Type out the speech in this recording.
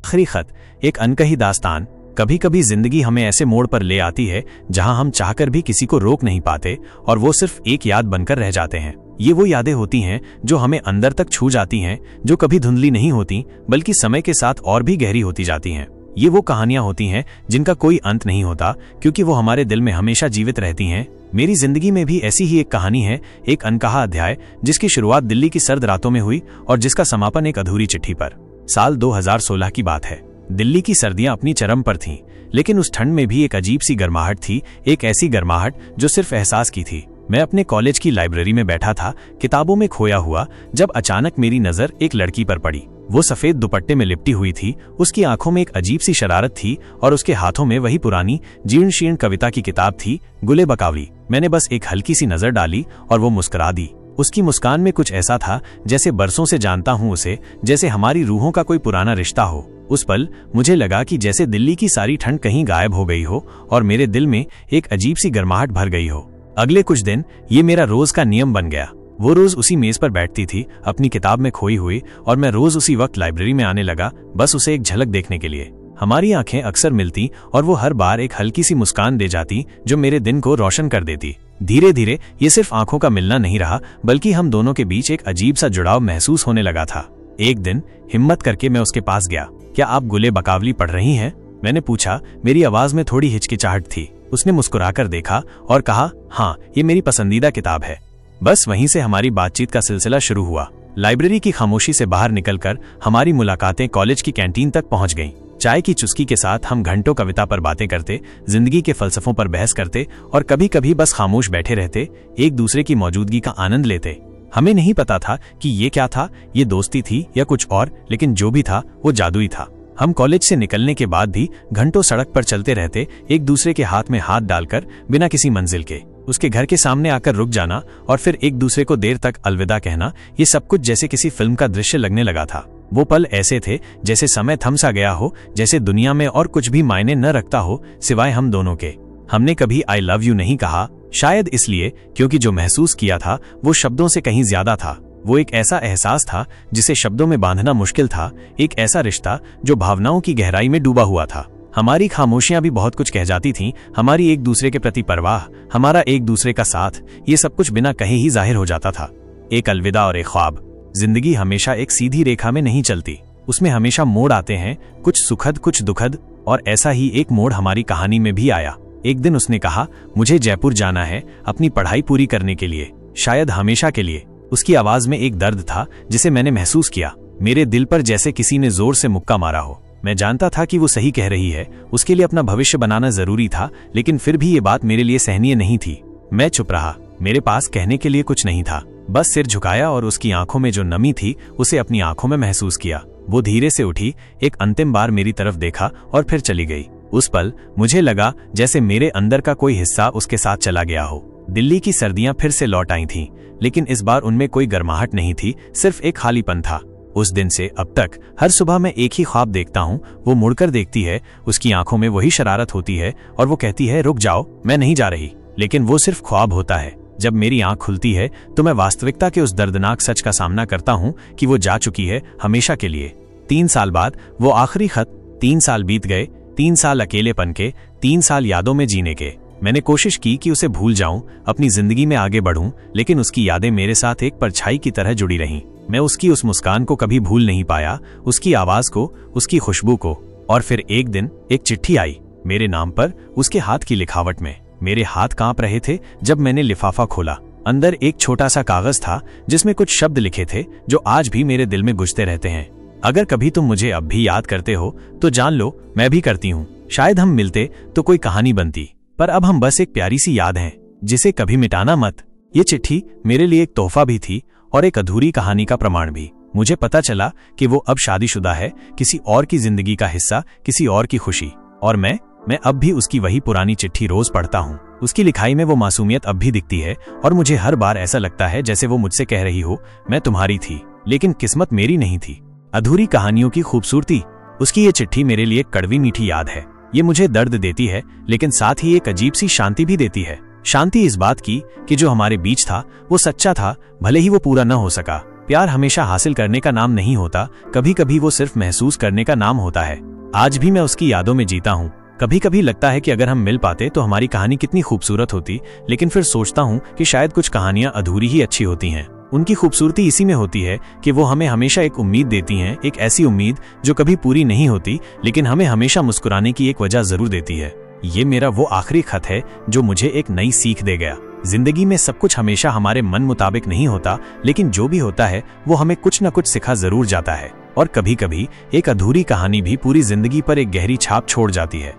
आखिरी खत, एक अनकही दास्तान। कभी कभी जिंदगी हमें ऐसे मोड़ पर ले आती है जहां हम चाहकर भी किसी को रोक नहीं पाते और वो सिर्फ एक याद बनकर रह जाते हैं। ये वो यादें होती हैं जो हमें अंदर तक छू जाती हैं, जो कभी धुंधली नहीं होती बल्कि समय के साथ और भी गहरी होती जाती हैं। ये वो कहानियां होती हैं जिनका कोई अंत नहीं होता, क्योंकि वो हमारे दिल में हमेशा जीवित रहती हैं। मेरी जिंदगी में भी ऐसी ही एक कहानी है, एक अनकहा अध्याय जिसकी शुरुआत दिल्ली की सर्द रातों में हुई और जिसका समापन एक अधूरी चिट्ठी पर। साल 2016 की बात है। दिल्ली की सर्दियां अपनी चरम पर थीं, लेकिन उस ठंड में भी एक अजीब सी गर्माहट थी, एक ऐसी गर्माहट जो सिर्फ एहसास की थी। मैं अपने कॉलेज की लाइब्रेरी में बैठा था, किताबों में खोया हुआ, जब अचानक मेरी नजर एक लड़की पर पड़ी। वो सफेद दुपट्टे में लिपटी हुई थी, उसकी आंखों में एक अजीब सी शरारत थी और उसके हाथों में वही पुरानी जीर्ण शीर्ण कविता की किताब थी, गुले बकावली। मैंने बस एक हल्की सी नजर डाली और वो मुस्कुरा दी। उसकी मुस्कान में कुछ ऐसा था जैसे बरसों से जानता हूं उसे, जैसे हमारी रूहों का कोई पुराना रिश्ता हो। उस पल मुझे लगा कि जैसे दिल्ली की सारी ठंड कहीं गायब हो गई हो और मेरे दिल में एक अजीब सी गर्माहट भर गई हो। अगले कुछ दिन ये मेरा रोज का नियम बन गया। वो रोज उसी मेज पर बैठती थी, अपनी किताब में खोई हुई, और मैं रोज उसी वक्त लाइब्रेरी में आने लगा, बस उसे एक झलक देखने के लिए। हमारी आंखें अक्सर मिलती और वो हर बार एक हल्की सी मुस्कान दे जाती जो मेरे दिन को रोशन कर देती। धीरे धीरे ये सिर्फ आंखों का मिलना नहीं रहा, बल्कि हम दोनों के बीच एक अजीब सा जुड़ाव महसूस होने लगा था। एक दिन हिम्मत करके मैं उसके पास गया। क्या आप गुले बकावली पढ़ रही हैं? मैंने पूछा। मेरी आवाज में थोड़ी हिचकिचाहट थी। उसने मुस्कुराकर देखा और कहा, हाँ, ये मेरी पसंदीदा किताब है। बस वहीं से हमारी बातचीत का सिलसिला शुरू हुआ। लाइब्रेरी की खामोशी से बाहर निकलकर हमारी मुलाकातें कॉलेज की कैंटीन तक पहुंच गईं। चाय की चुस्की के साथ हम घंटों कविता पर बातें करते, जिंदगी के फलसफों पर बहस करते और कभी कभी बस खामोश बैठे रहते, एक दूसरे की मौजूदगी का आनंद लेते। हमें नहीं पता था कि ये क्या था, ये दोस्ती थी या कुछ और, लेकिन जो भी था वो जादुई था। हम कॉलेज से निकलने के बाद भी घंटों सड़क पर चलते रहते, एक दूसरे के हाथ में हाथ डालकर, बिना किसी मंजिल के। उसके घर के सामने आकर रुक जाना और फिर एक दूसरे को देर तक अलविदा कहना, ये सब कुछ जैसे किसी फिल्म का दृश्य लगने लगा था। वो पल ऐसे थे जैसे समय थम सा गया हो, जैसे दुनिया में और कुछ भी मायने न रखता हो सिवाय हम दोनों के। हमने कभी आई लव यू नहीं कहा, शायद इसलिए क्योंकि जो महसूस किया था वो शब्दों से कहीं ज्यादा था। वो एक ऐसा एहसास था जिसे शब्दों में बांधना मुश्किल था, एक ऐसा रिश्ता जो भावनाओं की गहराई में डूबा हुआ था। हमारी खामोशियां भी बहुत कुछ कह जाती थीं, हमारी एक दूसरे के प्रति परवाह, हमारा एक दूसरे का साथ, ये सब कुछ बिना कहे ही जाहिर हो जाता था। एक अलविदा और एक ख्वाब। जिंदगी हमेशा एक सीधी रेखा में नहीं चलती, उसमें हमेशा मोड़ आते हैं, कुछ सुखद कुछ दुखद, और ऐसा ही एक मोड़ हमारी कहानी में भी आया। एक दिन उसने कहा, मुझे जयपुर जाना है अपनी पढ़ाई पूरी करने के लिए, शायद हमेशा के लिए। उसकी आवाज में एक दर्द था जिसे मैंने महसूस किया, मेरे दिल पर जैसे किसी ने जोर से मुक्का मारा हो। मैं जानता था कि वो सही कह रही है, उसके लिए अपना भविष्य बनाना जरूरी था, लेकिन फिर भी ये बात मेरे लिए सहनीय नहीं थी। मैं चुप रहा, मेरे पास कहने के लिए कुछ नहीं था, बस सिर झुकाया और उसकी आंखों में जो नमी थी उसे अपनी आंखों में महसूस किया। वो धीरे से उठी, एक अंतिम बार मेरी तरफ देखा और फिर चली गई। उस पल मुझे लगा जैसे मेरे अंदर का कोई हिस्सा उसके साथ चला गया हो। दिल्ली की सर्दियां फिर से लौट आई थीं, लेकिन इस बार उनमें कोई गर्माहट नहीं थी, सिर्फ एक खालीपन था। उस दिन से अब तक हर सुबह मैं एक ही ख्वाब देखता हूँ। वो मुड़कर देखती है, उसकी आंखों में वही शरारत होती है और वो कहती है, रुक जाओ, मैं नहीं जा रही। लेकिन वो सिर्फ ख्वाब होता है। जब मेरी आंख खुलती है तो मैं वास्तविकता के उस दर्दनाक सच का सामना करता हूँ कि वो जा चुकी है हमेशा के लिए। 3 साल बाद वो आखिरी खत। 3 साल बीत गए, 3 साल अकेलेपन के, 3 साल यादों में जीने के। मैंने कोशिश की कि उसे भूल जाऊं, अपनी जिंदगी में आगे बढ़ूं, लेकिन उसकी यादें मेरे साथ एक परछाई की तरह जुड़ी रहीं। मैं उसकी उस मुस्कान को कभी भूल नहीं पाया, उसकी आवाज को, उसकी खुशबू को। और फिर एक दिन एक चिट्ठी आई मेरे नाम पर, उसके हाथ की लिखावट में। मेरे हाथ कांप रहे थे जब मैंने लिफाफा खोला। अंदर एक छोटा सा कागज था जिसमें कुछ शब्द लिखे थे जो आज भी मेरे दिल में गुजते रहते हैं। अगर कभी तुम मुझे अब भी याद करते हो तो जान लो मैं भी करती हूँ। शायद हम मिलते तो कोई कहानी बनती, पर अब हम बस एक प्यारी सी याद हैं जिसे कभी मिटाना मत। ये चिट्ठी मेरे लिए एक तोहफा भी थी और एक अधूरी कहानी का प्रमाण भी। मुझे पता चला कि वो अब शादीशुदा है, किसी और की जिंदगी का हिस्सा, किसी और की खुशी। और मैं अब भी उसकी वही पुरानी चिट्ठी रोज पढ़ता हूँ। उसकी लिखाई में वो मासूमियत अब भी दिखती है और मुझे हर बार ऐसा लगता है जैसे वो मुझसे कह रही हो, मैं तुम्हारी थी लेकिन किस्मत मेरी नहीं थी। अधूरी कहानियों की खूबसूरती। उसकी ये चिट्ठी मेरे लिए कड़वी मीठी याद है। ये मुझे दर्द देती है लेकिन साथ ही एक अजीब सी शांति भी देती है। शांति इस बात की कि जो हमारे बीच था वो सच्चा था, भले ही वो पूरा न हो सका। प्यार हमेशा हासिल करने का नाम नहीं होता, कभी कभी वो सिर्फ महसूस करने का नाम होता है। आज भी मैं उसकी यादों में जीता हूँ। कभी कभी लगता है कि अगर हम मिल पाते तो हमारी कहानी कितनी खूबसूरत होती, लेकिन फिर सोचता हूँ कि शायद कुछ कहानियां अधूरी ही अच्छी होती हैं। उनकी खूबसूरती इसी में होती है कि वो हमें हमेशा एक उम्मीद देती हैं, एक ऐसी उम्मीद जो कभी पूरी नहीं होती, लेकिन हमें हमेशा मुस्कुराने की एक वजह जरूर देती है। ये मेरा वो आखिरी खत है जो मुझे एक नई सीख दे गया। जिंदगी में सब कुछ हमेशा हमारे मन मुताबिक नहीं होता, लेकिन जो भी होता है वो हमें कुछ न कुछ सिखा जरूर जाता है। और कभी कभी एक अधूरी कहानी भी पूरी जिंदगी पर एक गहरी छाप छोड़ जाती है।